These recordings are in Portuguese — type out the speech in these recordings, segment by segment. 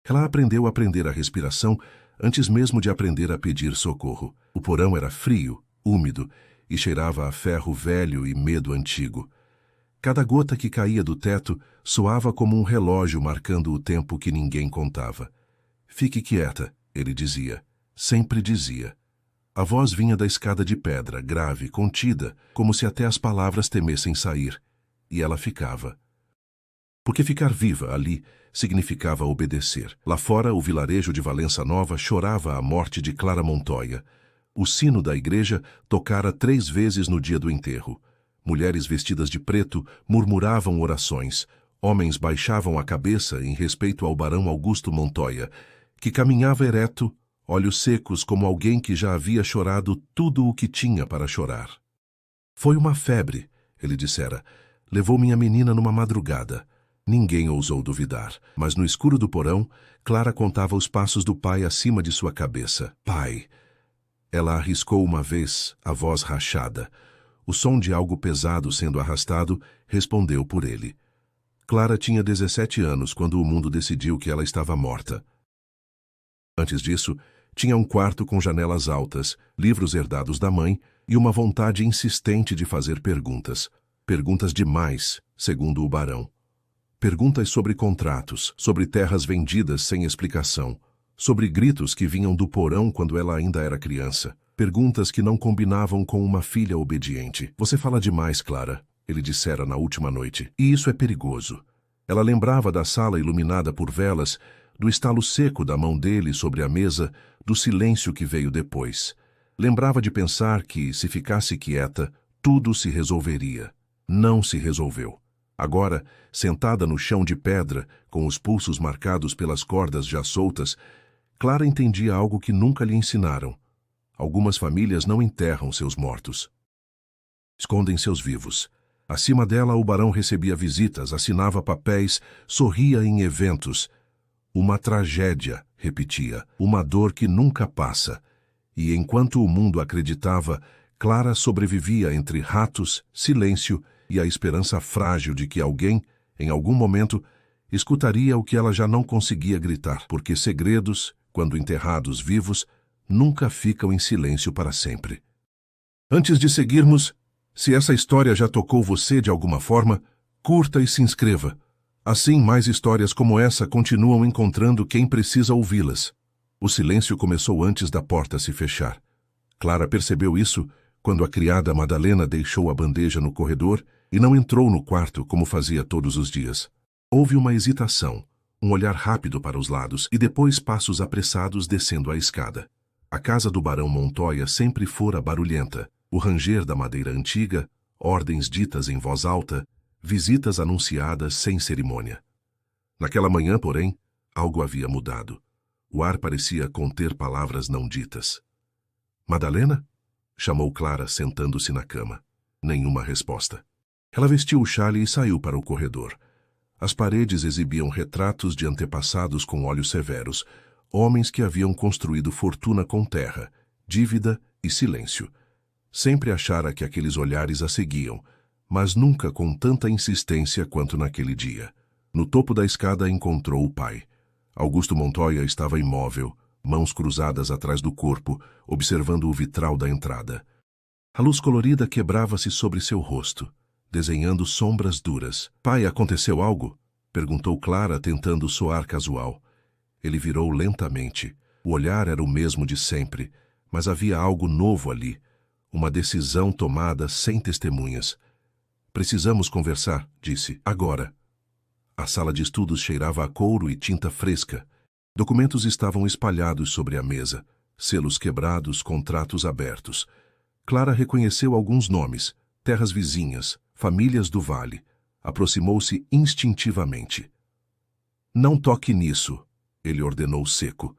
Ela aprendeu a respiração antes mesmo de aprender a pedir socorro. O porão era frio, úmido e cheirava a ferro velho e medo antigo. Cada gota que caía do teto soava como um relógio marcando o tempo que ninguém contava. Fique quieta, ele dizia. Sempre dizia. A voz vinha da escada de pedra, grave, contida, como se até as palavras temessem sair. E ela ficava. Porque ficar viva ali significava obedecer. Lá fora, o vilarejo de Valença Nova chorava a morte de Clara Montoya. O sino da igreja tocara 3 vezes no dia do enterro. Mulheres vestidas de preto murmuravam orações. Homens baixavam a cabeça em respeito ao barão Augusto Montoya, que caminhava ereto, olhos secos como alguém que já havia chorado tudo o que tinha para chorar. Foi uma febre, ele dissera. Levou minha menina numa madrugada. Ninguém ousou duvidar, mas no escuro do porão, Clara contava os passos do pai acima de sua cabeça. Pai! Ela arriscou uma vez, a voz rachada. O som de algo pesado sendo arrastado respondeu por ele. Clara tinha 17 anos quando o mundo decidiu que ela estava morta. Antes disso, tinha um quarto com janelas altas, livros herdados da mãe e uma vontade insistente de fazer perguntas. Perguntas demais, segundo o barão. Perguntas sobre contratos, sobre terras vendidas sem explicação, sobre gritos que vinham do porão quando ela ainda era criança. Perguntas que não combinavam com uma filha obediente. Você fala demais, Clara, ele dissera na última noite. E isso é perigoso. Ela lembrava da sala iluminada por velas, do estalo seco da mão dele sobre a mesa, do silêncio que veio depois. Lembrava de pensar que, se ficasse quieta, tudo se resolveria. Não se resolveu. Agora, sentada no chão de pedra, com os pulsos marcados pelas cordas já soltas, Clara entendia algo que nunca lhe ensinaram. Algumas famílias não enterram seus mortos. Escondem seus vivos. Acima dela, o barão recebia visitas, assinava papéis, sorria em eventos. Uma tragédia, repetia, uma dor que nunca passa. E enquanto o mundo acreditava, Clara sobrevivia entre ratos, silêncio e a esperança frágil de que alguém, em algum momento, escutaria o que ela já não conseguia gritar, porque segredos, quando enterrados vivos, nunca ficam em silêncio para sempre. Antes de seguirmos, se essa história já tocou você de alguma forma, curta e se inscreva. Assim, mais histórias como essa continuam encontrando quem precisa ouvi-las. O silêncio começou antes da porta se fechar. Clara percebeu isso quando a criada Madalena deixou a bandeja no corredor e não entrou no quarto como fazia todos os dias. Houve uma hesitação, um olhar rápido para os lados e depois passos apressados descendo a escada. A casa do barão Montoya sempre fora barulhenta. O ranger da madeira antiga, ordens ditas em voz alta, visitas anunciadas sem cerimônia. Naquela manhã, porém, algo havia mudado. O ar parecia conter palavras não ditas. Madalena? Chamou Clara, sentando-se na cama. Nenhuma resposta. Ela vestiu o chale e saiu para o corredor. As paredes exibiam retratos de antepassados com olhos severos, homens que haviam construído fortuna com terra, dívida e silêncio. Sempre achara que aqueles olhares a seguiam, mas nunca com tanta insistência quanto naquele dia. No topo da escada encontrou o pai. Augusto Montoya estava imóvel, mãos cruzadas atrás do corpo, observando o vitral da entrada. A luz colorida quebrava-se sobre seu rosto, desenhando sombras duras. Pai, aconteceu algo? Perguntou Clara, tentando soar casual. Ele virou lentamente. O olhar era o mesmo de sempre, mas havia algo novo ali. Uma decisão tomada sem testemunhas. Precisamos conversar, disse. Agora. A sala de estudos cheirava a couro e tinta fresca. Documentos estavam espalhados sobre a mesa. Selos quebrados, contratos abertos. Clara reconheceu alguns nomes. Terras vizinhas, famílias do vale. Aproximou-se instintivamente. Não toque nisso, ele ordenou seco.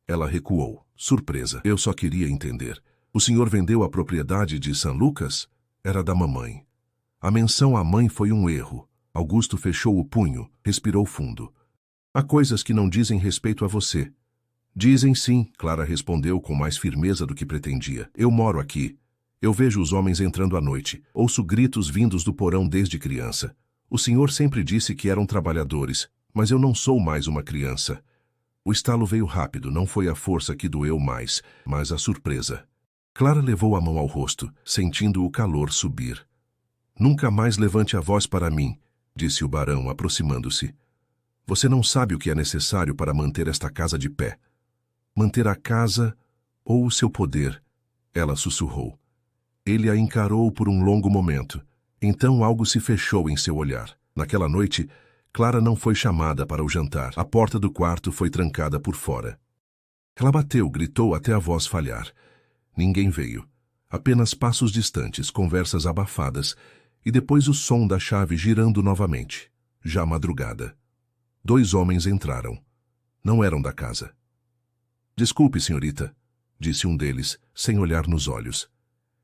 Ela recuou, surpresa. Eu só queria entender. O senhor vendeu a propriedade de São Lucas? Era da mamãe. A menção à mãe foi um erro. Augusto fechou o punho, respirou fundo. Há coisas que não dizem respeito a você. Dizem sim, Clara respondeu com mais firmeza do que pretendia. Eu moro aqui. Eu vejo os homens entrando à noite. Ouço gritos vindos do porão desde criança. O senhor sempre disse que eram trabalhadores, mas eu não sou mais uma criança. O estalo veio rápido, não foi a força que doeu mais, mas a surpresa. Clara levou a mão ao rosto, sentindo o calor subir. Nunca mais levante a voz para mim, disse o barão, aproximando-se. Você não sabe o que é necessário para manter esta casa de pé. Manter a casa ou o seu poder, ela sussurrou. Ele a encarou por um longo momento. Então algo se fechou em seu olhar. Naquela noite, Clara não foi chamada para o jantar. A porta do quarto foi trancada por fora. Ela bateu, gritou até a voz falhar. Ninguém veio. Apenas passos distantes, conversas abafadas, e depois o som da chave girando novamente. Já madrugada. 2 homens entraram. Não eram da casa. Desculpe, senhorita, disse um deles, sem olhar nos olhos.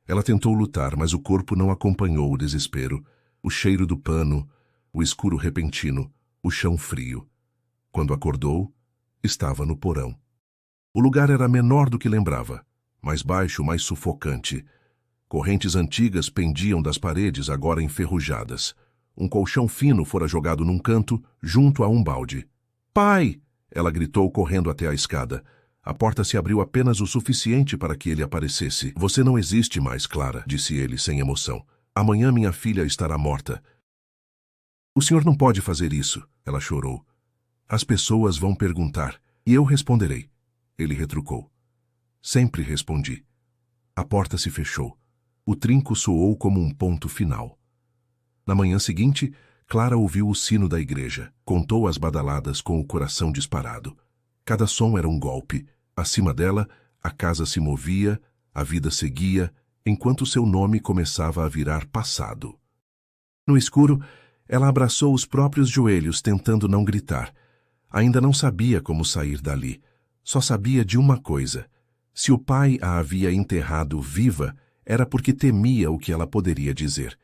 Ela tentou lutar, mas o corpo não acompanhou o desespero, o cheiro do pano, o escuro repentino, o chão frio. Quando acordou, estava no porão. O lugar era menor do que lembrava, mais baixo, mais sufocante. Correntes antigas pendiam das paredes, agora enferrujadas. Um colchão fino fora jogado num canto, junto a um balde. Pai! Ela gritou, correndo até a escada. A porta se abriu apenas o suficiente para que ele aparecesse. Você não existe mais, Clara, disse ele sem emoção. Amanhã minha filha estará morta. O senhor não pode fazer isso, ela chorou. As pessoas vão perguntar, e eu responderei. Ele retrucou. Sempre respondi. A porta se fechou. O trinco soou como um ponto final. Na manhã seguinte, Clara ouviu o sino da igreja. Contou as badaladas com o coração disparado. Cada som era um golpe. Acima dela, a casa se movia, a vida seguia, enquanto seu nome começava a virar passado. No escuro, ela abraçou os próprios joelhos, tentando não gritar. Ainda não sabia como sair dali. Só sabia de uma coisa. Se o pai a havia enterrado viva, era porque temia o que ela poderia dizer.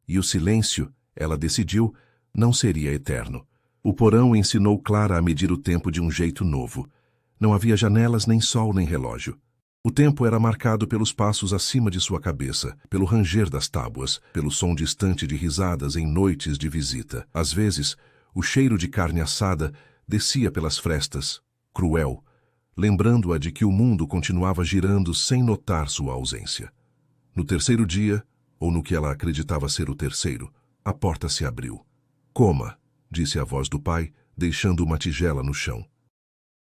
E o silêncio, ela decidiu, não seria eterno. O porão ensinou Clara a medir o tempo de um jeito novo. Não havia janelas, nem sol, nem relógio. O tempo era marcado pelos passos acima de sua cabeça, pelo ranger das tábuas, pelo som distante de risadas em noites de visita. Às vezes, o cheiro de carne assada descia pelas frestas, cruel, lembrando-a de que o mundo continuava girando sem notar sua ausência. No terceiro dia, ou no que ela acreditava ser o terceiro, a porta se abriu. Coma, disse a voz do pai, deixando uma tigela no chão.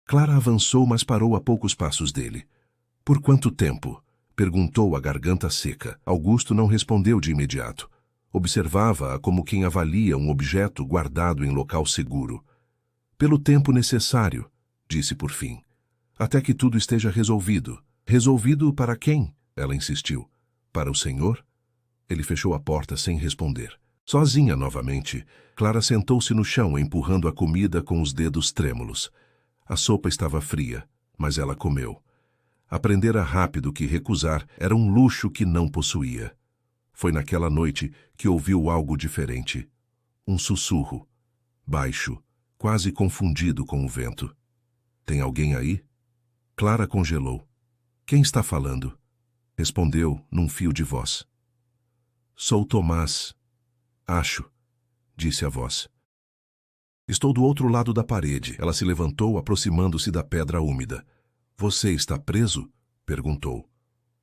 Clara avançou, mas parou a poucos passos dele. Por quanto tempo? Perguntou a garganta seca. Augusto não respondeu de imediato. Observava-a como quem avalia um objeto guardado em local seguro. Pelo tempo necessário, disse por fim. Até que tudo esteja resolvido. Resolvido para quem? Ela insistiu. Para o senhor? Ele fechou a porta sem responder. Sozinha novamente, Clara sentou-se no chão, empurrando a comida com os dedos trêmulos. A sopa estava fria, mas ela comeu. Aprendera rápido que recusar era um luxo que não possuía. Foi naquela noite que ouviu algo diferente. Um sussurro, baixo, quase confundido com o vento. Tem alguém aí? Clara congelou. Quem está falando? Respondeu num fio de voz. Sou Tomás. Acho, disse a voz. Estou do outro lado da parede. Ela se levantou, aproximando-se da pedra úmida. Você está preso? Perguntou.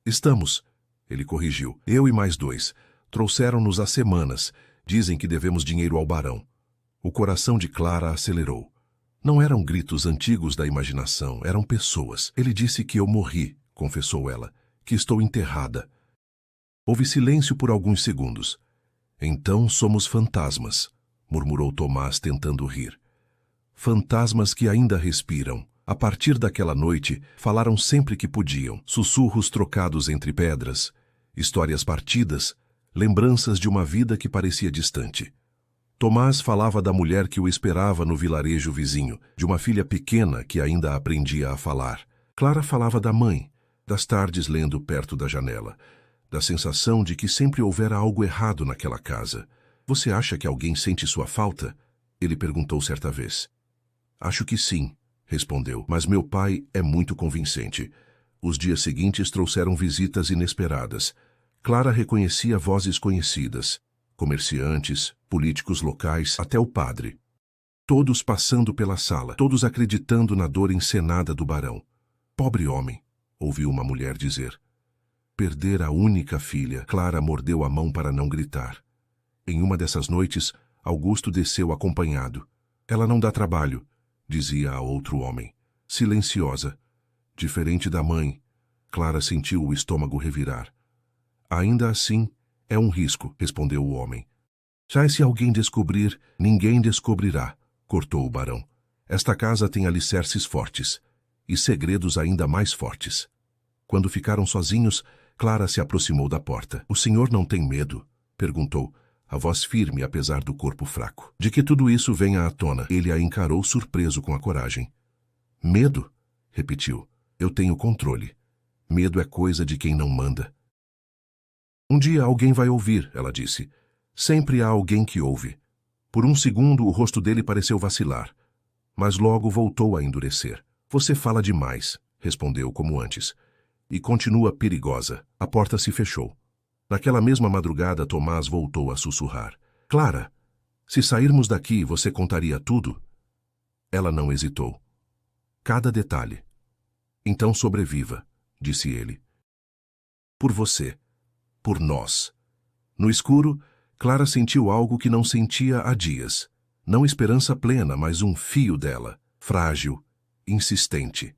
Estamos, ele corrigiu. Eu e mais 2. Trouxeram-nos há semanas. Dizem que devemos dinheiro ao barão. O coração de Clara acelerou. Não eram gritos antigos da imaginação, eram pessoas. Ele disse que eu morri, confessou ela, que estou enterrada. Houve silêncio por alguns segundos. Então somos fantasmas, murmurou Tomás tentando rir. Fantasmas que ainda respiram. A partir daquela noite, falaram sempre que podiam, sussurros trocados entre pedras, histórias partidas, lembranças de uma vida que parecia distante. Tomás falava da mulher que o esperava no vilarejo vizinho, de uma filha pequena que ainda aprendia a falar. Clara falava da mãe, das tardes lendo perto da janela, da sensação de que sempre houvera algo errado naquela casa. Você acha que alguém sente sua falta? Ele perguntou certa vez. Acho que sim, respondeu, mas meu pai é muito convincente. Os dias seguintes trouxeram visitas inesperadas. Clara reconhecia vozes conhecidas. Comerciantes, políticos locais, até o padre. Todos passando pela sala, todos acreditando na dor encenada do barão. Pobre homem, ouviu uma mulher dizer. Perder a única filha. Clara mordeu a mão para não gritar. Em uma dessas noites, Augusto desceu acompanhado. Ela não dá trabalho, dizia a outro homem. Silenciosa. Diferente da mãe. Clara sentiu o estômago revirar. Ainda assim, é um risco, respondeu o homem. Já se alguém descobrir, ninguém descobrirá, cortou o barão. Esta casa tem alicerces fortes, e segredos ainda mais fortes. Quando ficaram sozinhos, Clara se aproximou da porta. O senhor não tem medo? Perguntou, a voz firme apesar do corpo fraco. De que tudo isso venha à tona. Ele a encarou surpreso com a coragem. Medo? Repetiu. Eu tenho controle. Medo é coisa de quem não manda. Um dia alguém vai ouvir, ela disse. Sempre há alguém que ouve. Por um segundo o rosto dele pareceu vacilar, mas logo voltou a endurecer. Você fala demais, respondeu como antes. E continua perigosa. A porta se fechou. Naquela mesma madrugada, Tomás voltou a sussurrar. Clara, se sairmos daqui, você contaria tudo? Ela não hesitou. Cada detalhe. Então sobreviva, disse ele. Por você. Por nós. No escuro, Clara sentiu algo que não sentia há dias. Não esperança plena, mas um fio dela, frágil, insistente.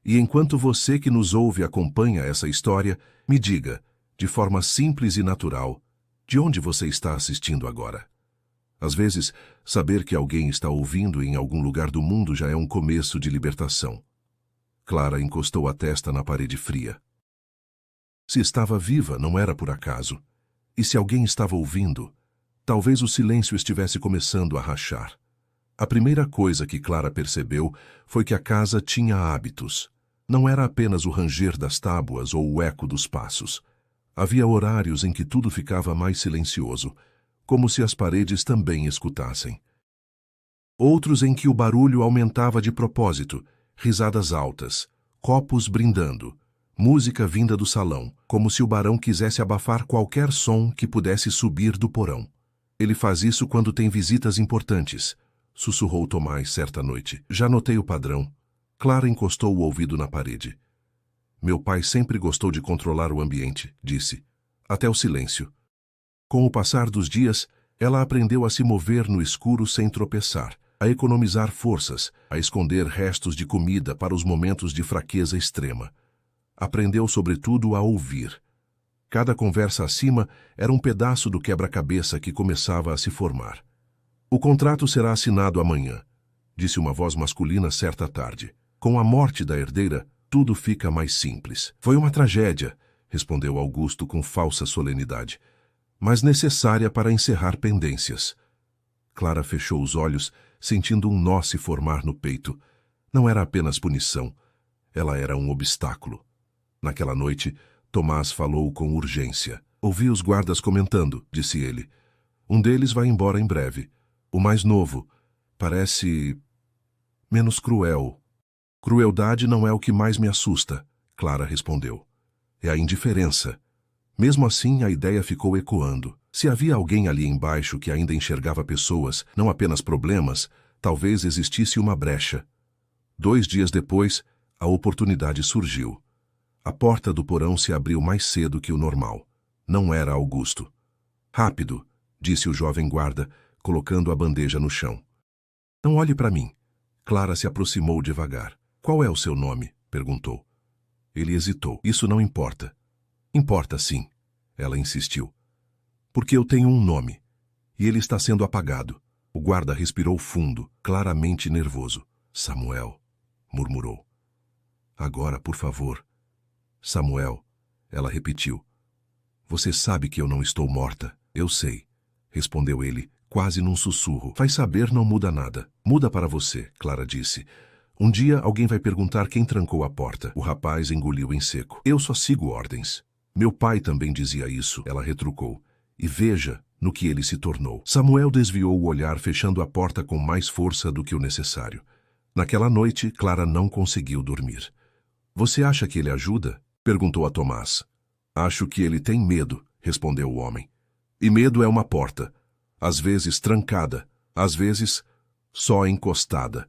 E enquanto você que nos ouve acompanha essa história, me diga, de forma simples e natural, de onde você está assistindo agora. Às vezes, saber que alguém está ouvindo em algum lugar do mundo já é um começo de libertação. Clara encostou a testa na parede fria. Se estava viva, não era por acaso. E se alguém estava ouvindo, talvez o silêncio estivesse começando a rachar. A primeira coisa que Clara percebeu foi que a casa tinha hábitos. Não era apenas o ranger das tábuas ou o eco dos passos. Havia horários em que tudo ficava mais silencioso, como se as paredes também escutassem. Outros em que o barulho aumentava de propósito, risadas altas, copos brindando, música vinda do salão, como se o barão quisesse abafar qualquer som que pudesse subir do porão. Ele faz isso quando tem visitas importantes, sussurrou Tomás certa noite. Já notei o padrão. Clara encostou o ouvido na parede. Meu pai sempre gostou de controlar o ambiente, disse. Até o silêncio. Com o passar dos dias, ela aprendeu a se mover no escuro sem tropeçar, a economizar forças, a esconder restos de comida para os momentos de fraqueza extrema. Aprendeu, sobretudo, a ouvir. Cada conversa acima era um pedaço do quebra-cabeça que começava a se formar. O contrato será assinado amanhã, disse uma voz masculina certa tarde. Com a morte da herdeira, tudo fica mais simples. Foi uma tragédia, respondeu Augusto com falsa solenidade, mas necessária para encerrar pendências. Clara fechou os olhos, sentindo um nó se formar no peito. Não era apenas punição, ela era um obstáculo. Naquela noite, Tomás falou com urgência. Ouvi os guardas comentando, disse ele. Um deles vai embora em breve. O mais novo. Parece menos cruel. Crueldade não é o que mais me assusta, Clara respondeu. É a indiferença. Mesmo assim, a ideia ficou ecoando. Se havia alguém ali embaixo que ainda enxergava pessoas, não apenas problemas, talvez existisse uma brecha. 2 dias depois, a oportunidade surgiu. A porta do porão se abriu mais cedo que o normal. Não era Augusto. Rápido, disse o jovem guarda, colocando a bandeja no chão. Não olhe para mim. Clara se aproximou devagar. Qual é o seu nome? Perguntou. Ele hesitou. Isso não importa. Importa sim, ela insistiu. Porque eu tenho um nome. E ele está sendo apagado. O guarda respirou fundo, claramente nervoso. Samuel, murmurou. Agora, por favor. Samuel, ela repetiu. Você sabe que eu não estou morta. Eu sei, respondeu ele, quase num sussurro. Vai saber não muda nada. Muda para você, Clara disse. Um dia alguém vai perguntar quem trancou a porta. O rapaz engoliu em seco. Eu só sigo ordens. Meu pai também dizia isso, ela retrucou. E veja no que ele se tornou. Samuel desviou o olhar, fechando a porta com mais força do que o necessário. Naquela noite, Clara não conseguiu dormir. Você acha que ele ajuda? Perguntou a Tomás. Acho que ele tem medo, respondeu o homem. E medo é uma porta. Às vezes trancada, às vezes só encostada.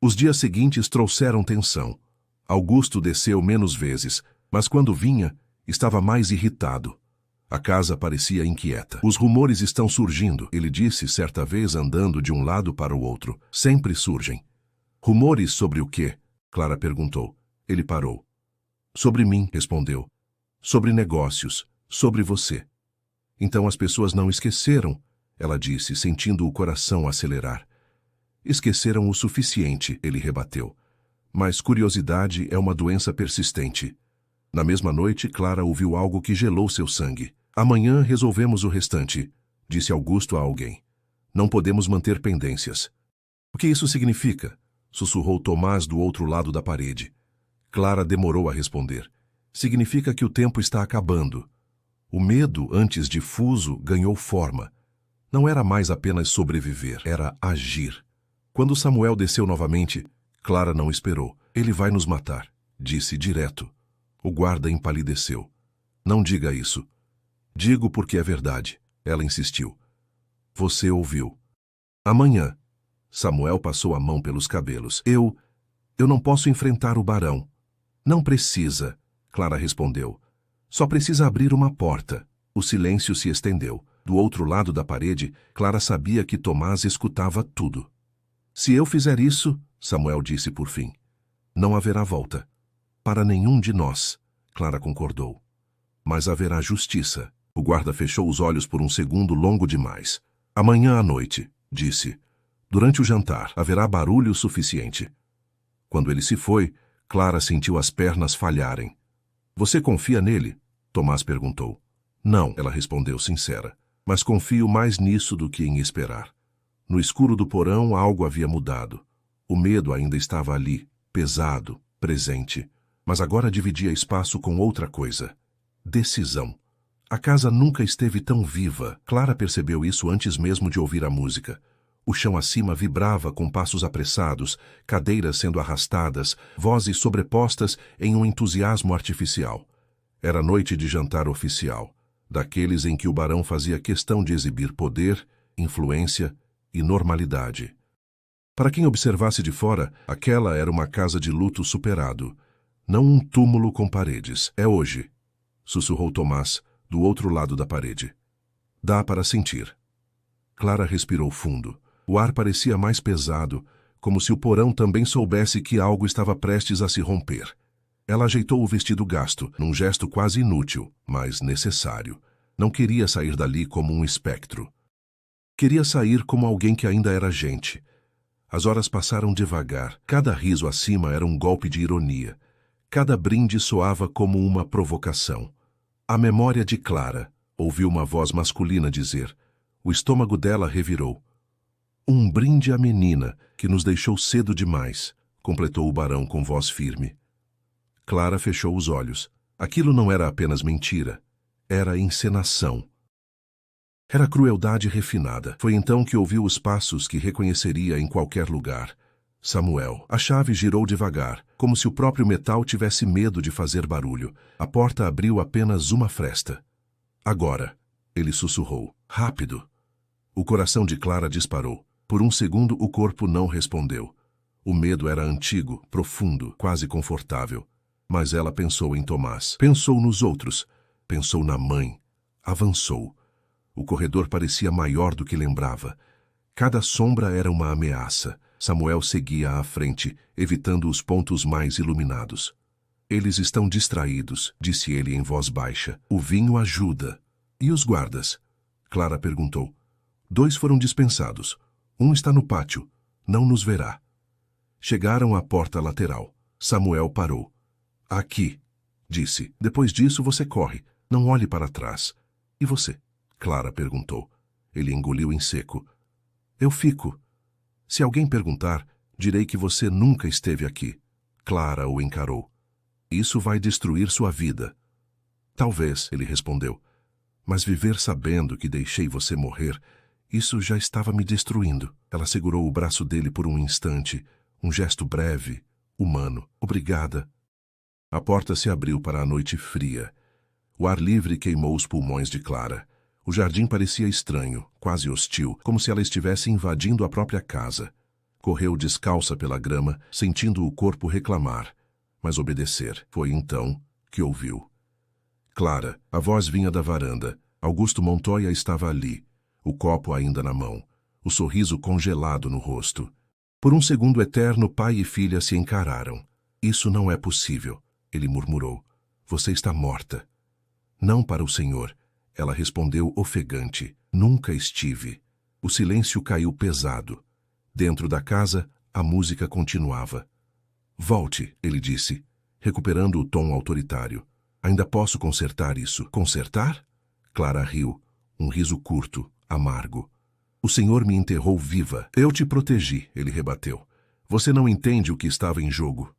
Os dias seguintes trouxeram tensão. Augusto desceu menos vezes, mas quando vinha, estava mais irritado. A casa parecia inquieta. Os rumores estão surgindo, ele disse certa vez andando de um lado para o outro. Sempre surgem. Rumores sobre o quê? Clara perguntou. Ele parou. Sobre mim, respondeu. Sobre negócios, sobre você. Então as pessoas não esqueceram, ela disse, sentindo o coração acelerar. Esqueceram o suficiente, ele rebateu. Mas curiosidade é uma doença persistente. Na mesma noite, Clara ouviu algo que gelou seu sangue. Amanhã resolvemos o restante, disse Augusto a alguém. Não podemos manter pendências. O que isso significa? Sussurrou Tomás do outro lado da parede. Clara demorou a responder. Significa que o tempo está acabando. O medo, antes difuso, ganhou forma. Não era mais apenas sobreviver, era agir. Quando Samuel desceu novamente, Clara não esperou. Ele vai nos matar, disse direto. O guarda empalideceu. Não diga isso. Digo porque é verdade, ela insistiu. Você ouviu. Amanhã. Samuel passou a mão pelos cabelos. Eu não posso enfrentar o barão. Não precisa, Clara respondeu. Só precisa abrir uma porta. O silêncio se estendeu. Do outro lado da parede, Clara sabia que Tomás escutava tudo. Se eu fizer isso, Samuel disse por fim, não haverá volta. Para nenhum de nós, Clara concordou. Mas haverá justiça. O guarda fechou os olhos por um segundo longo demais. Amanhã à noite, disse. Durante o jantar, haverá barulho suficiente. Quando ele se foi, Clara sentiu as pernas falharem. Você confia nele? Tomás perguntou. Não, ela respondeu sincera. Mas confio mais nisso do que em esperar. No escuro do porão, algo havia mudado. O medo ainda estava ali, pesado, presente. Mas agora dividia espaço com outra coisa. Decisão. A casa nunca esteve tão viva. Clara percebeu isso antes mesmo de ouvir a música. O chão acima vibrava com passos apressados, cadeiras sendo arrastadas, vozes sobrepostas em um entusiasmo artificial. Era noite de jantar oficial, daqueles em que o barão fazia questão de exibir poder, influência e normalidade. Para quem observasse de fora, aquela era uma casa de luto superado, não um túmulo com paredes. É hoje, sussurrou Tomás, do outro lado da parede. Dá para sentir. Clara respirou fundo. O ar parecia mais pesado, como se o porão também soubesse que algo estava prestes a se romper. Ela ajeitou o vestido gasto, num gesto quase inútil, mas necessário. Não queria sair dali como um espectro. Queria sair como alguém que ainda era gente. As horas passaram devagar. Cada riso acima era um golpe de ironia. Cada brinde soava como uma provocação. A memória de Clara, ouviu uma voz masculina dizer. O estômago dela revirou. Um brinde à menina, que nos deixou cedo demais, completou o barão com voz firme. Clara fechou os olhos. Aquilo não era apenas mentira. Era encenação. Era crueldade refinada. Foi então que ouviu os passos que reconheceria em qualquer lugar. Samuel. A chave girou devagar, como se o próprio metal tivesse medo de fazer barulho. A porta abriu apenas uma fresta. Agora, ele sussurrou. Rápido. O coração de Clara disparou. Por um segundo o corpo não respondeu. O medo era antigo, profundo, quase confortável. Mas ela pensou em Tomás. Pensou nos outros. Pensou na mãe. Avançou. O corredor parecia maior do que lembrava. Cada sombra era uma ameaça. Samuel seguia à frente, evitando os pontos mais iluminados. Eles estão distraídos, disse ele em voz baixa. O vinho ajuda. E os guardas? Clara perguntou. 2 foram dispensados. Um está no pátio. Não nos verá. Chegaram à porta lateral. Samuel parou. Aqui, disse. Depois disso você corre. Não olhe para trás. E você? Clara perguntou. Ele engoliu em seco. Eu fico. Se alguém perguntar, direi que você nunca esteve aqui. Clara o encarou. Isso vai destruir sua vida. Talvez, ele respondeu. Mas viver sabendo que deixei você morrer, isso já estava me destruindo. Ela segurou o braço dele por um instante, um gesto breve, humano. Obrigada. A porta se abriu para a noite fria. O ar livre queimou os pulmões de Clara. O jardim parecia estranho, quase hostil, como se ela estivesse invadindo a própria casa. Correu descalça pela grama, sentindo o corpo reclamar, mas obedecer. Foi então que ouviu. Clara, a voz vinha da varanda. Augusto Montoya estava ali, o copo ainda na mão, o sorriso congelado no rosto. Por um segundo eterno, pai e filha se encararam. Isso não é possível, ele murmurou. Você está morta. Não para o senhor, ela respondeu ofegante. Nunca estive. O silêncio caiu pesado. Dentro da casa, a música continuava. Volte, ele disse, recuperando o tom autoritário. Ainda posso consertar isso. Consertar? Clara riu, um riso curto, amargo. O senhor me enterrou viva. Eu te protegi, ele rebateu. Você não entende o que estava em jogo.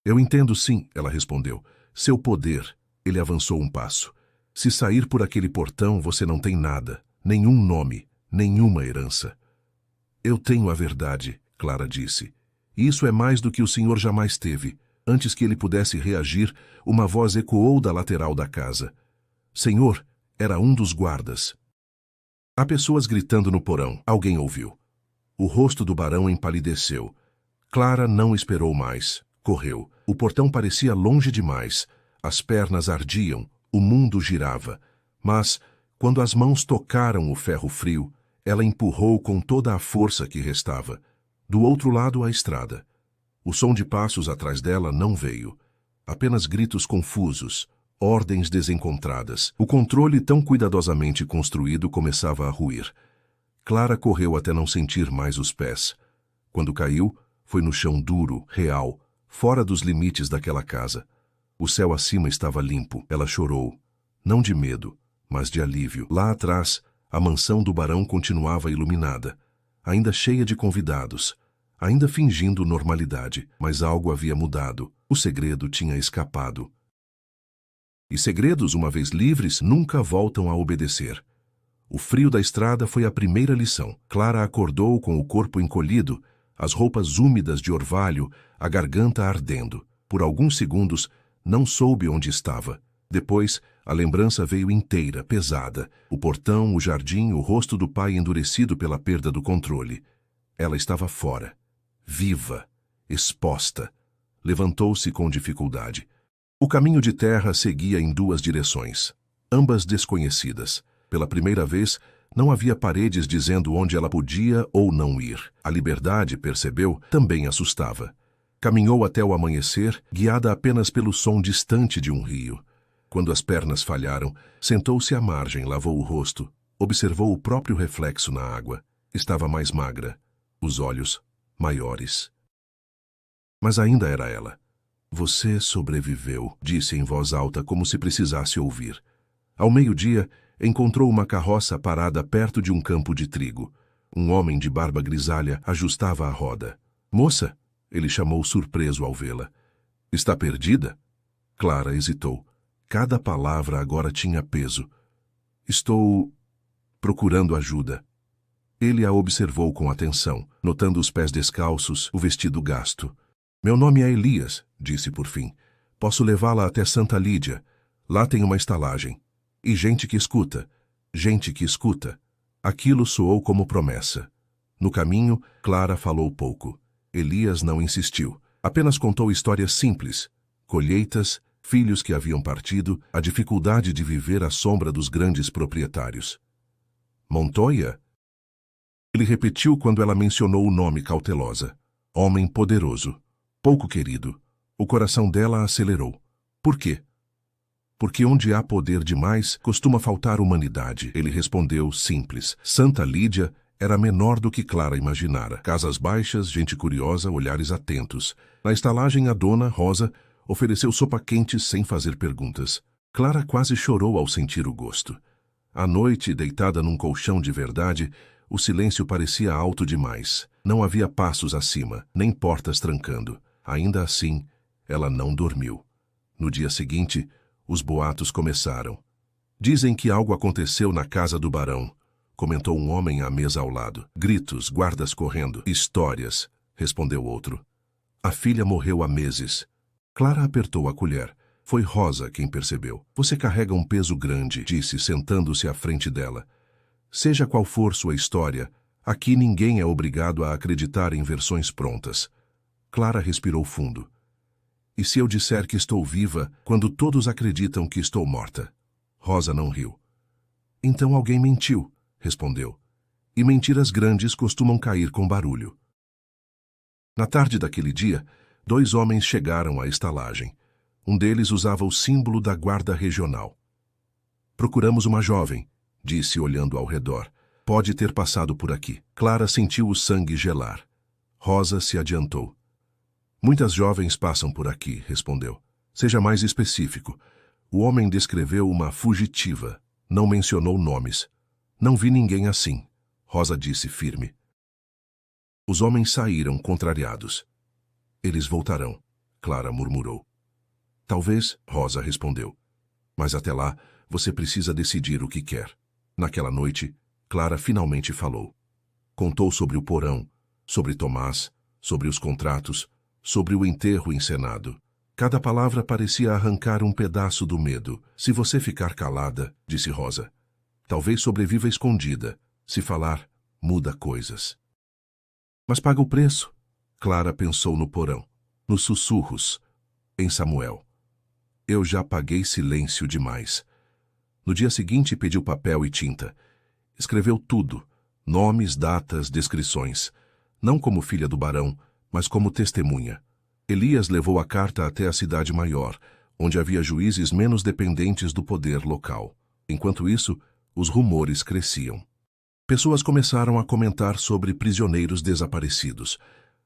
Eu entendo sim, ela respondeu. Seu poder. Ele avançou um passo. Se sair por aquele portão, você não tem nada. Nenhum nome, nenhuma herança. Eu tenho a verdade, Clara disse. Isso é mais do que o senhor jamais teve. Antes que ele pudesse reagir, uma voz ecoou da lateral da casa. Senhor, era um dos guardas. Há pessoas gritando no porão. Alguém ouviu. O rosto do barão empalideceu. Clara não esperou mais. Correu. O portão parecia longe demais. As pernas ardiam. O mundo girava. Mas, quando as mãos tocaram o ferro frio, ela empurrou com toda a força que restava. Do outro lado, a estrada. O som de passos atrás dela não veio. Apenas gritos confusos, ordens desencontradas. O controle tão cuidadosamente construído começava a ruir. Clara correu até não sentir mais os pés. Quando caiu, foi no chão duro, real, fora dos limites daquela casa. O céu acima estava limpo. Ela chorou. Não de medo, mas de alívio. Lá atrás, a mansão do barão continuava iluminada, ainda cheia de convidados, ainda fingindo normalidade, mas algo havia mudado. O segredo tinha escapado. E segredos, uma vez livres, nunca voltam a obedecer. O frio da estrada foi a primeira lição. Clara acordou com o corpo encolhido, as roupas úmidas de orvalho, a garganta ardendo. Por alguns segundos, não soube onde estava. Depois, a lembrança veio inteira, pesada. O portão, o jardim, o rosto do pai endurecido pela perda do controle. Ela estava fora. Viva. Exposta. Levantou-se com dificuldade. O caminho de terra seguia em duas direções, ambas desconhecidas. Pela primeira vez, não havia paredes dizendo onde ela podia ou não ir. A liberdade, percebeu, também assustava. Caminhou até o amanhecer, guiada apenas pelo som distante de um rio. Quando as pernas falharam, sentou-se à margem, lavou o rosto, observou o próprio reflexo na água. Estava mais magra, os olhos maiores. Mas ainda era ela. Você sobreviveu, disse em voz alta, como se precisasse ouvir. Ao meio-dia, encontrou uma carroça parada perto de um campo de trigo. Um homem de barba grisalha ajustava a roda. Moça, ele chamou surpreso ao vê-la. Está perdida? Clara hesitou. Cada palavra agora tinha peso. Estou procurando ajuda. Ele a observou com atenção, notando os pés descalços, o vestido gasto. Meu nome é Elias, disse por fim. Posso levá-la até Santa Lídia. Lá tem uma estalagem. E gente que escuta. Gente que escuta. Aquilo soou como promessa. No caminho, Clara falou pouco. Elias não insistiu. Apenas contou histórias simples. Colheitas, filhos que haviam partido, a dificuldade de viver à sombra dos grandes proprietários. Montoya? Ele repetiu quando ela mencionou o nome cautelosa. Homem poderoso. Pouco querido. O coração dela acelerou. Por quê? Porque onde há poder demais, costuma faltar humanidade. Ele respondeu simples. Santa Lídia era menor do que Clara imaginara. Casas baixas, gente curiosa, olhares atentos. Na estalagem, a dona, Rosa, ofereceu sopa quente sem fazer perguntas. Clara quase chorou ao sentir o gosto. À noite, deitada num colchão de verdade, o silêncio parecia alto demais. Não havia passos acima, nem portas trancando. Ainda assim, ela não dormiu. No dia seguinte, os boatos começaram. Dizem que algo aconteceu na casa do barão, comentou um homem à mesa ao lado. Gritos, guardas correndo. Histórias, respondeu outro. A filha morreu há meses. Clara apertou a colher. Foi Rosa quem percebeu. Você carrega um peso grande, disse, sentando-se à frente dela. Seja qual for sua história, Aqui ninguém é obrigado a acreditar em versões prontas. Clara respirou fundo. E se eu disser que estou viva, quando todos acreditam que estou morta? Rosa não riu. Então alguém mentiu, respondeu. E mentiras grandes costumam cair com barulho. Na tarde daquele dia, 2 homens chegaram à estalagem. Um deles usava o símbolo da guarda regional. Procuramos uma jovem, disse olhando ao redor. Pode ter passado por aqui. Clara sentiu o sangue gelar. Rosa se adiantou. Muitas jovens passam por aqui, respondeu. Seja mais específico. O homem descreveu uma fugitiva. Não mencionou nomes. Não vi ninguém assim, Rosa disse firme. Os homens saíram contrariados. Eles voltarão, Clara murmurou. Talvez, Rosa respondeu. Mas até lá, você precisa decidir o que quer. Naquela noite, Clara finalmente falou. Contou sobre o porão, sobre Tomás, sobre os contratos, sobre o enterro encenado. Cada palavra parecia arrancar um pedaço do medo. Se você ficar calada, disse Rosa, talvez sobreviva escondida. Se falar, muda coisas. Mas paga o preço. Clara pensou no porão, nos sussurros, em Samuel. Eu já paguei silêncio demais. No dia seguinte pediu papel e tinta. Escreveu tudo, nomes, datas, descrições. Não como filha do barão, mas como testemunha. Elias levou a carta até a cidade maior, onde havia juízes menos dependentes do poder local. Enquanto isso, os rumores cresciam. Pessoas começaram a comentar sobre prisioneiros desaparecidos.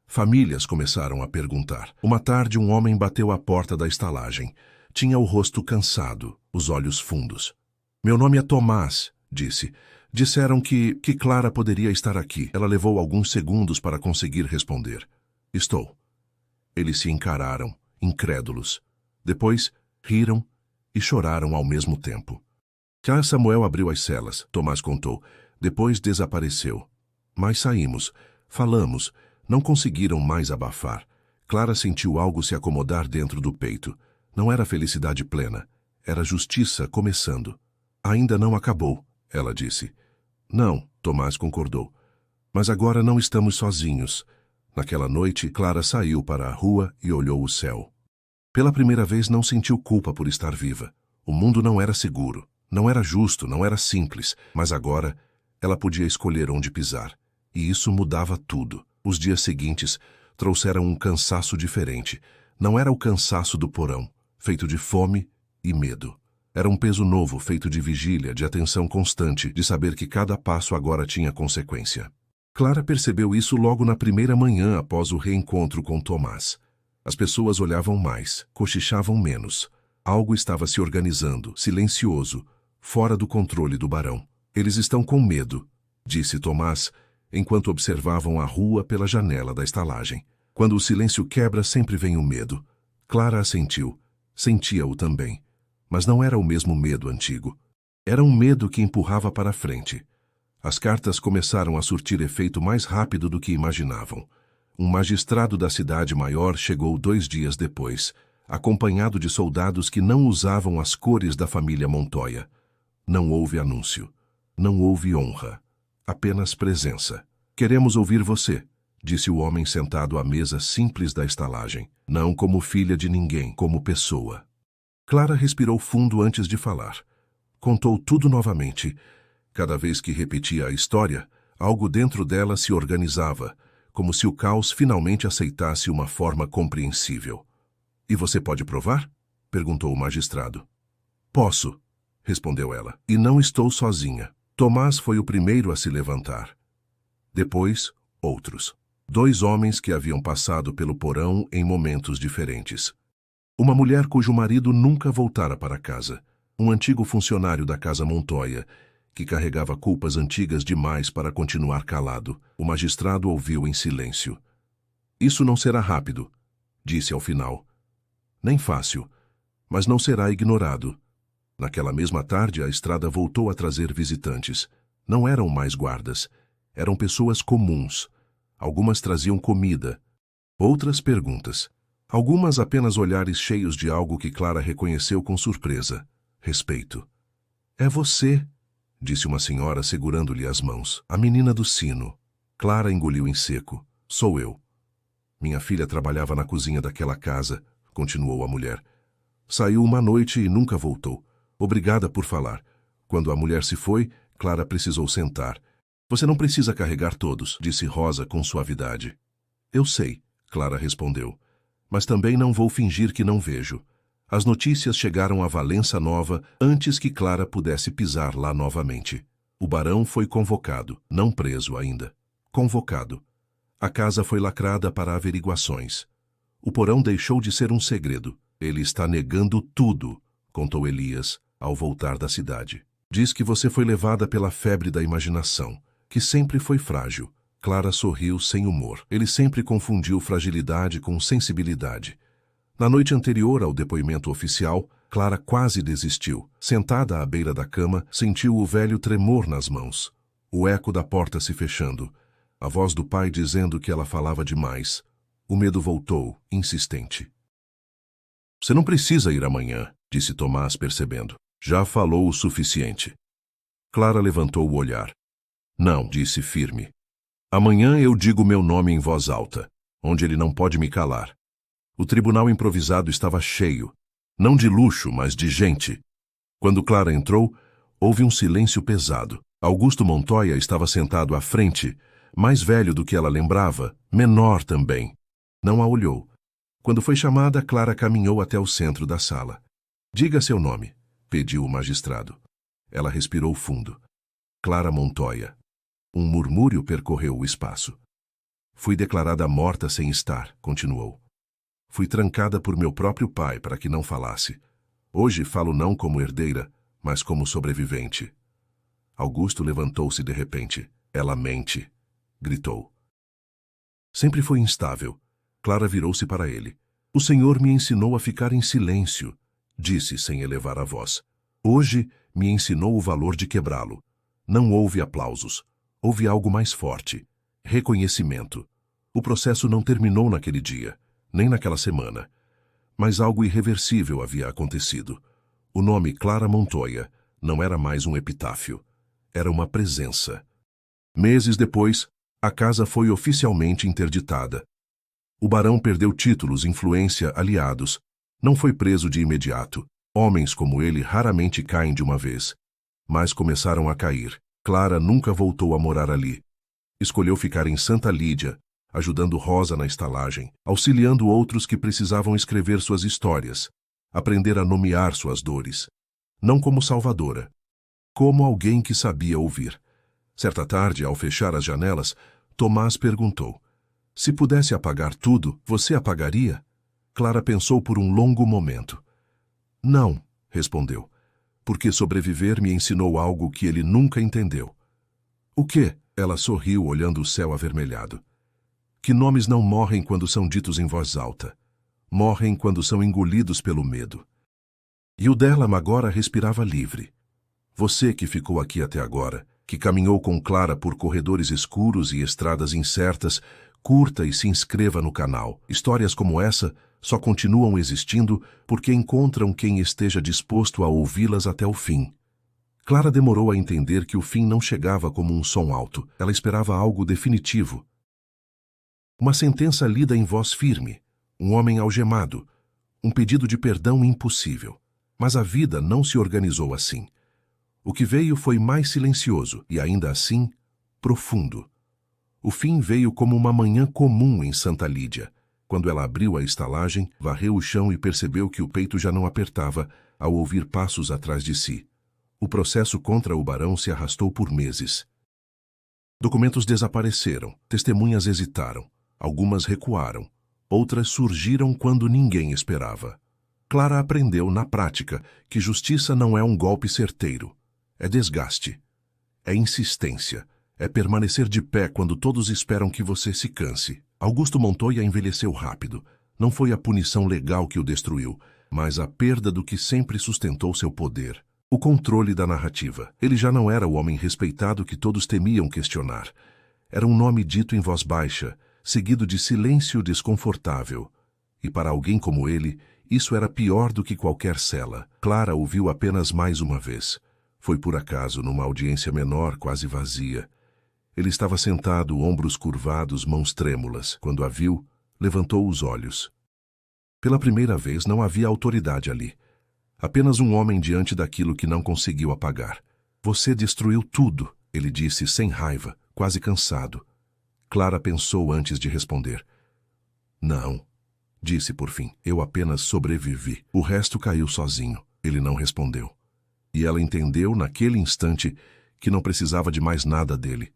Famílias começaram a perguntar. Uma tarde, um homem bateu à porta da estalagem. Tinha o rosto cansado, os olhos fundos. Meu nome é Tomás, disse. Disseram que Clara poderia estar aqui. Ela levou alguns segundos para conseguir responder. Estou. Eles se encararam, incrédulos. Depois, riram e choraram ao mesmo tempo. Já Samuel abriu as celas, Tomás contou. Depois desapareceu. Mas saímos, falamos, não conseguiram mais abafar. Clara sentiu algo se acomodar dentro do peito. Não era felicidade plena, era justiça começando. Ainda não acabou, ela disse. Não, Tomás concordou. Mas agora não estamos sozinhos. Naquela noite, Clara saiu para a rua e olhou o céu. Pela primeira vez não sentiu culpa por estar viva. O mundo não era seguro, não era justo, não era simples, mas agora ela podia escolher onde pisar. E isso mudava tudo. Os dias seguintes trouxeram um cansaço diferente. Não era o cansaço do porão, feito de fome e medo. Era um peso novo, feito de vigília, de atenção constante, de saber que cada passo agora tinha consequência. Clara percebeu isso logo na primeira manhã após o reencontro com Tomás. As pessoas olhavam mais, cochichavam menos. Algo estava se organizando, silencioso, fora do controle do barão. Eles estão com medo, disse Tomás, enquanto observavam a rua pela janela da estalagem. Quando o silêncio quebra, sempre vem o medo. Clara assentiu. Sentia-o também. Mas não era o mesmo medo antigo. Era um medo que empurrava para a frente. As cartas começaram a surtir efeito mais rápido do que imaginavam. Um magistrado da cidade maior chegou 2 dias depois, acompanhado de soldados que não usavam as cores da família Montoya. Não houve anúncio. Não houve honra. Apenas presença. Queremos ouvir você, disse o homem sentado à mesa simples da estalagem. Não como filha de ninguém, como pessoa. Clara respirou fundo antes de falar. Contou tudo novamente. Cada vez que repetia a história, algo dentro dela se organizava, como se o caos finalmente aceitasse uma forma compreensível. E você pode provar? Perguntou o magistrado. Posso, respondeu ela. E não estou sozinha. Tomás foi o primeiro a se levantar. Depois, outros. 2 homens que haviam passado pelo porão em momentos diferentes. Uma mulher cujo marido nunca voltara para casa. Um antigo funcionário da casa Montoya, que carregava culpas antigas demais para continuar calado. O magistrado ouviu em silêncio. Isso não será rápido, disse ao final. Nem fácil, mas não será ignorado. Naquela mesma tarde, a estrada voltou a trazer visitantes. Não eram mais guardas. Eram pessoas comuns. Algumas traziam comida, outras perguntas. Algumas apenas olhares cheios de algo que Clara reconheceu com surpresa. Respeito. É você, disse uma senhora segurando-lhe as mãos. A menina do sino. Clara engoliu em seco. Sou eu. Minha filha trabalhava na cozinha daquela casa, continuou a mulher. Saiu uma noite e nunca voltou. Obrigada por falar. Quando a mulher se foi, Clara precisou sentar. Você não precisa carregar todos, disse Rosa com suavidade. Eu sei, Clara respondeu. Mas também não vou fingir que não vejo. As notícias chegaram a Valença Nova antes que Clara pudesse pisar lá novamente. O barão foi convocado, não preso ainda. Convocado. A casa foi lacrada para averiguações. O porão deixou de ser um segredo. Ele está negando tudo, contou Elias, ao voltar da cidade. Diz que você foi levada pela febre da imaginação, que sempre foi frágil. Clara sorriu sem humor. Ele sempre confundiu fragilidade com sensibilidade. Na noite anterior ao depoimento oficial, Clara quase desistiu. Sentada à beira da cama, sentiu o velho tremor nas mãos. O eco da porta se fechando. A voz do pai dizendo que ela falava demais. O medo voltou, insistente. Você não precisa ir amanhã, disse Tomás, percebendo. Já falou o suficiente. Clara levantou o olhar. Não, disse firme. Amanhã eu digo meu nome em voz alta, onde ele não pode me calar. O tribunal improvisado estava cheio, não de luxo, mas de gente. Quando Clara entrou, houve um silêncio pesado. Augusto Montoya estava sentado à frente, mais velho do que ela lembrava, menor também. Não a olhou. Quando foi chamada, Clara caminhou até o centro da sala. Diga seu nome, pediu o magistrado. Ela respirou fundo. Clara Montoya. Um murmúrio percorreu o espaço. Fui declarada morta sem estar, continuou. Fui trancada por meu próprio pai para que não falasse. Hoje falo não como herdeira, mas como sobrevivente. Augusto levantou-se de repente. Ela mente, gritou. Sempre foi instável. Clara virou-se para ele. O senhor me ensinou a ficar em silêncio, disse sem elevar a voz. Hoje me ensinou o valor de quebrá-lo. Não houve aplausos. Houve algo mais forte. Reconhecimento. O processo não terminou naquele dia, nem naquela semana. Mas algo irreversível havia acontecido. O nome Clara Montoya não era mais um epitáfio. Era uma presença. Meses depois, a casa foi oficialmente interditada. O barão perdeu títulos, influência, aliados. Não foi preso de imediato. Homens como ele raramente caem de uma vez. Mas começaram a cair. Clara nunca voltou a morar ali. Escolheu ficar em Santa Lídia, ajudando Rosa na estalagem, auxiliando outros que precisavam escrever suas histórias, aprender a nomear suas dores. Não como salvadora, como alguém que sabia ouvir. Certa tarde, ao fechar as janelas, Tomás perguntou: se pudesse apagar tudo, você apagaria? Clara pensou por um longo momento. Não, respondeu, porque sobreviver me ensinou algo que ele nunca entendeu. O quê? Ela sorriu, olhando o céu avermelhado. Que nomes não morrem quando são ditos em voz alta. Morrem quando são engolidos pelo medo. E o Delam agora respirava livre. Você que ficou aqui até agora, que caminhou com Clara por corredores escuros e estradas incertas, curta e se inscreva no canal. Histórias como essa só continuam existindo porque encontram quem esteja disposto a ouvi-las até o fim. Clara demorou a entender que o fim não chegava como um som alto. Ela esperava algo definitivo. Uma sentença lida em voz firme, um homem algemado, um pedido de perdão impossível. Mas a vida não se organizou assim. O que veio foi mais silencioso e, ainda assim, profundo. O fim veio como uma manhã comum em Santa Lídia. Quando ela abriu a estalagem, varreu o chão e percebeu que o peito já não apertava ao ouvir passos atrás de si. O processo contra o barão se arrastou por meses. Documentos desapareceram, testemunhas hesitaram, algumas recuaram, outras surgiram quando ninguém esperava. Clara aprendeu, na prática, que justiça não é um golpe certeiro. É desgaste. É insistência. É permanecer de pé quando todos esperam que você se canse. Augusto Montoya envelheceu rápido. Não foi a punição legal que o destruiu, mas a perda do que sempre sustentou seu poder. O controle da narrativa. Ele já não era o homem respeitado que todos temiam questionar. Era um nome dito em voz baixa, seguido de silêncio desconfortável. E para alguém como ele, isso era pior do que qualquer cela. Clara ouviu apenas mais uma vez. Foi por acaso, numa audiência menor, quase vazia. Ele estava sentado, ombros curvados, mãos trêmulas. Quando a viu, levantou os olhos. Pela primeira vez não havia autoridade ali. Apenas um homem diante daquilo que não conseguiu apagar. Você destruiu tudo, ele disse sem raiva, quase cansado. Clara pensou antes de responder. Não, disse por fim. Eu apenas sobrevivi. O resto caiu sozinho. Ele não respondeu. E ela entendeu naquele instante que não precisava de mais nada dele.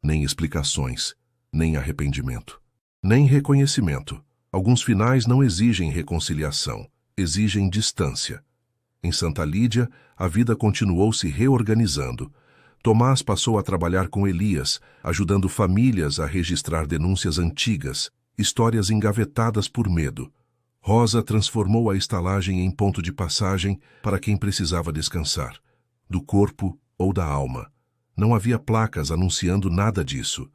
Nem explicações, nem arrependimento, nem reconhecimento. Alguns finais não exigem reconciliação, exigem distância. Em Santa Lídia, a vida continuou se reorganizando. Tomás passou a trabalhar com Elias, ajudando famílias a registrar denúncias antigas, histórias engavetadas por medo. Rosa transformou a estalagem em ponto de passagem para quem precisava descansar, do corpo ou da alma. Não havia placas anunciando nada disso.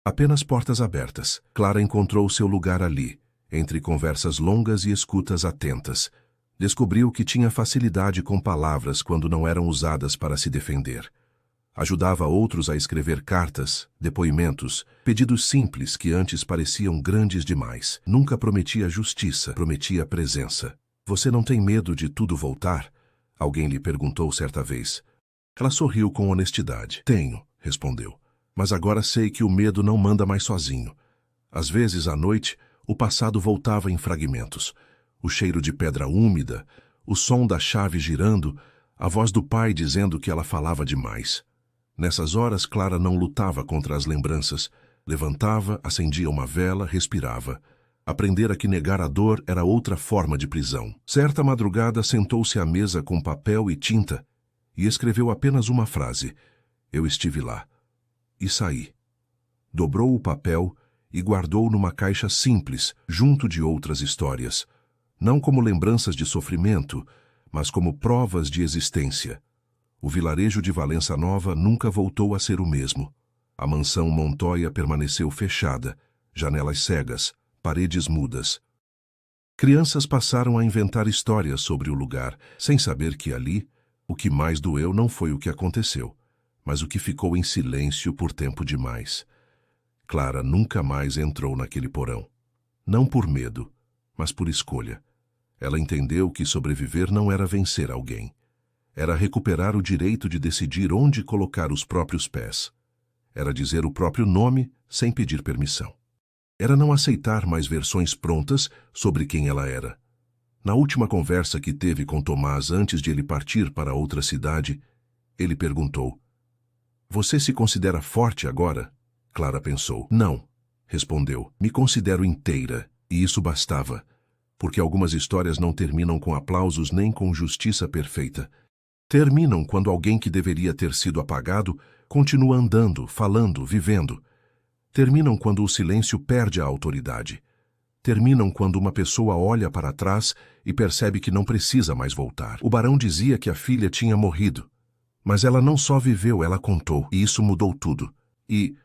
Apenas portas abertas. Clara encontrou seu lugar ali, entre conversas longas e escutas atentas. Descobriu que tinha facilidade com palavras quando não eram usadas para se defender. Ajudava outros a escrever cartas, depoimentos, pedidos simples que antes pareciam grandes demais. Nunca prometia justiça, prometia presença. Você não tem medo de tudo voltar? Alguém lhe perguntou certa vez. Ela sorriu com honestidade. Tenho, respondeu. Mas agora sei que o medo não manda mais sozinho. Às vezes, à noite, o passado voltava em fragmentos. O cheiro de pedra úmida, o som da chave girando, a voz do pai dizendo que ela falava demais. Nessas horas, Clara não lutava contra as lembranças. Levantava, acendia uma vela, respirava. Aprendera que negar a dor era outra forma de prisão. Certa madrugada, sentou-se à mesa com papel e tinta e escreveu apenas uma frase. Eu estive lá. E saí. Dobrou o papel e guardou numa caixa simples, junto de outras histórias. Não como lembranças de sofrimento, mas como provas de existência. O vilarejo de Valença Nova nunca voltou a ser o mesmo. A mansão Montoya permaneceu fechada, janelas cegas, paredes mudas. Crianças passaram a inventar histórias sobre o lugar, sem saber que ali, o que mais doeu não foi o que aconteceu, mas o que ficou em silêncio por tempo demais. Clara nunca mais entrou naquele porão. Não por medo, mas por escolha. Ela entendeu que sobreviver não era vencer alguém. Era recuperar o direito de decidir onde colocar os próprios pés. Era dizer o próprio nome sem pedir permissão. Era não aceitar mais versões prontas sobre quem ela era. Na última conversa que teve com Tomás antes de ele partir para outra cidade, ele perguntou: Você se considera forte agora? Clara pensou. Não, respondeu. Me considero inteira, e isso bastava, porque algumas histórias não terminam com aplausos nem com justiça perfeita. Terminam quando alguém que deveria ter sido apagado continua andando, falando, vivendo. Terminam quando o silêncio perde a autoridade. Terminam quando uma pessoa olha para trás e percebe que não precisa mais voltar. O barão dizia que a filha tinha morrido. Mas ela não só viveu, ela contou, e isso mudou tudo. E,